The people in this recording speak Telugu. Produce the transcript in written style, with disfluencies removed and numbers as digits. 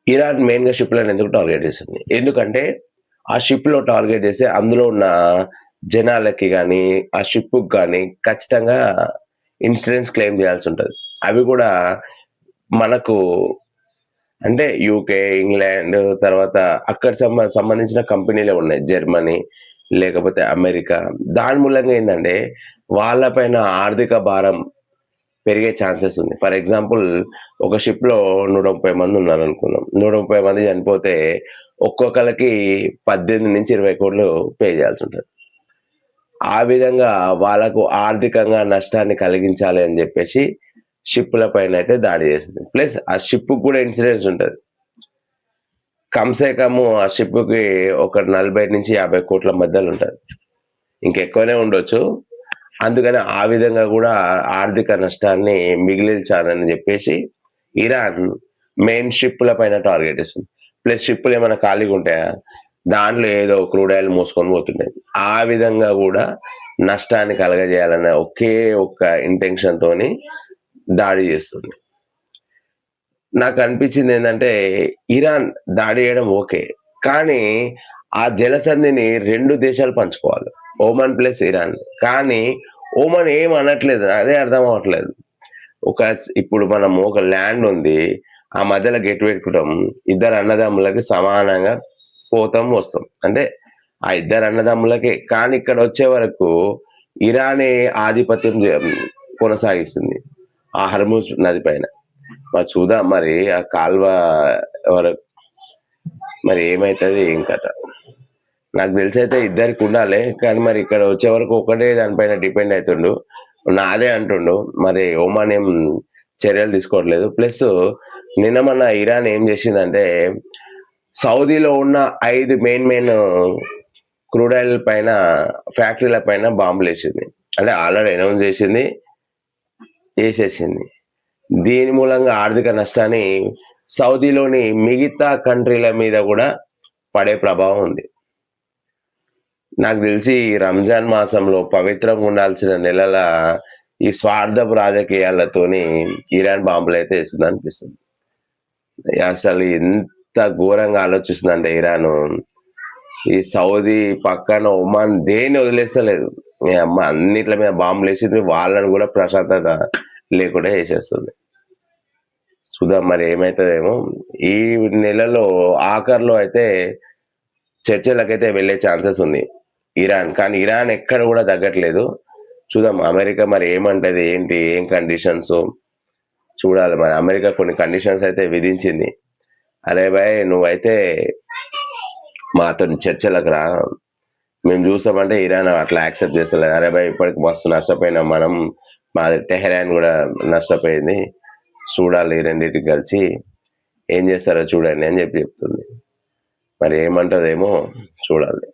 ఇరాన్ మెయిన్‌గా షిప్‌లను ఎందుకు టార్గెట్ చేస్తుంది? ఎందుకంటే ఆ షిప్‌లో టార్గెట్ చేసి అందులో ఉన్న జనాలకి గాని, ఆ షిప్‌కి గాని ఖచ్చితంగా ఇన్సూరెన్స్ క్లెయిమ్ చేయాల్సుంటది. అవి గూడా మనకు అంటే యూకే, ఇంగ్లాండ్ తర్వాత అక్కడ సంబంధించిన కంపెనీలే ఉన్నాయి. జర్మనీ లేకపోతే అమెరికా. దాని మూలంగా ఏందంటే వాళ్ళ పైన ఆర్థిక భారం పెరిగే ఛాన్సెస్ ఉంది. ఫర్ ఎగ్జాంపుల్ ఒక షిప్‌లో 130 మంది ఉన్నారనుకుందాం. 130 మంది చనిపోతే ఒక్కొక్కళ్ళకి 18-20 కోట్లు పే చేయాల్సుంటది. ఆ విధంగా వాళ్ళకు ఆర్థికంగా నష్టాన్ని కలిగించాలి అని జెప్పేసి షిప్పుల పైనయితే దాడి చేసింది. ప్లస్ ఆ షిప్‌కి కూడా ఇన్సూరెన్స్ ఉంటది. కమ్‌సే కమ్ ఆ షిప్‌కి ఒక 40-50 కోట్ల మధ్యలో ఉంటది. ఇంకెక్కువనే ఉండొచ్చు. అందుకని ఆ విధంగా గూడా ఆర్థిక నష్టాన్ని మిగిలించాలని జెప్పేసి ఇరాన్ మెయిన్ షిప్పుల పైన టార్గెట్ ఇస్తుంది. ప్లస్ షిప్పులేమన్నా ఖాళీగుంటాయా? దాంట్లో ఏదో క్రూడ్ ఆయిల్ మోసుకొని పోతుంటాయి. ఆ విధంగా గూడా నష్టాన్ని కలగజేయాలన్న ఒకే ఒక్క ఇంటెన్షన్‌తోని దాడి చేస్తుంది. నాకనిపించిందేందంటే, ఇరాన్ దాడి చేయడం ఓకే. కానీ, ఆ జలసంధిని 2 దేశాలు పంచుకోవాలి. Oman plus Iran. కానీ, ఒమన్ ఏం అనట్లేదు. అదే అర్థం అవ్వట్లేదు. ఇప్పుడు మనము ఒక ల్యాండ్ ఉంది. ఆ మధ్యలో గెట్ పెట్టుకుంటాం. ఇద్దరు అన్నదమ్ములకి సమానంగా పోతాం, వస్తాం. అంటే, ఆ ఇద్దరు అన్నదమ్ములకే. కానీ ఇక్కడొచ్చే వరకు ఇరానే ఆధిపత్యం కొనసాగిస్తుంది. ఆ హర్ముజ్ నది పైన. మరి చూద్దాం మరి ఆ కాల్వ వరకు మరి ఏమైతది ఏం కథ. నాకు తెలిసైతే ఇద్దరికి ఉండాలి. కానీ మరి ఇక్కడ వచ్చే వరకు ఒకటే దానిపైన డిపెండ్ అయితుండు. నాదే అంటుండు. మరి ఒమాన్ ఏం చర్యలు తీసుకోవట్లేదు. ప్లస్ నిన్న మొన్న ఇరాన్ ఏం చేసిందంటే సౌదీలో ఉన్న 5 మెయిన్ క్రూడ్ ఆయిల్ పైన ఫ్యాక్టరీల పైన బాంబులేసింది. అంటే ఆల్రెడీ అనౌన్స్ చేసింది. ఏసేసింది. దీని మూలంగా ఆర్థిక నష్టాన్ని సౌదీలోని మిగతా కంట్రీల మీద గూడా పడే ప్రభావం ఉంది. నాకు తెలిసి ఈ రంజాన్ మాసంలో పవిత్రంగా ఉండాల్సిన నెలల ఈ స్వార్థపు రాజకీయాలతోని ఇరాన్ బాంబులైతే ఏస్తుందనిపిస్తుంది. అసలు ఎంత ఘోరంగా ఆలోచిస్తుందంటే ఇరాను, ఈ సౌదీ పక్కన ఒమాన్ దేన్ని వదిలేస్తలేదు. నీయమ్మ అన్నిట్ల మీద బాంబులేసింది. వాళ్ళని గూడా ప్రశాంతత లేకుండా చేసేస్తుంది. చూద్దాం మరి ఏమైతదేమో. ఈ నెలలో ఆఖరిలో అయితే చర్చలకైతే వెళ్ళే ఛాన్సెస్ ఉంది ఇరాన్. కానీ ఇరాన్ ఎక్కడ గూడా తగ్గట్లేదు. చూద్దాం అమెరికా మరి ఏమంటది? ఏంటి? ఏం కండిషన్సు? చూడాలి మరి. అమెరికా కొన్ని కండిషన్స్ అయితే విధించింది. "అరే భాయ్! నువ్వైతే మాతోని చర్చలకు రా. మేము చూస్తామంటే" ఇరాన్ అట్లా యాక్సెప్ట్ చేస్తలేదు. "అరే భాయ్! ఇప్పటికి మస్తు నష్టపోయినాం మనం. మాది టెహరాన్ గూడా నష్టపోయింది. చూడాలి ఈ రెండిటికి కలిసి. ఏం చేస్తారో చూడండి" అని చెప్తుంది. మరి ఏమంటదేమో చూడాలి.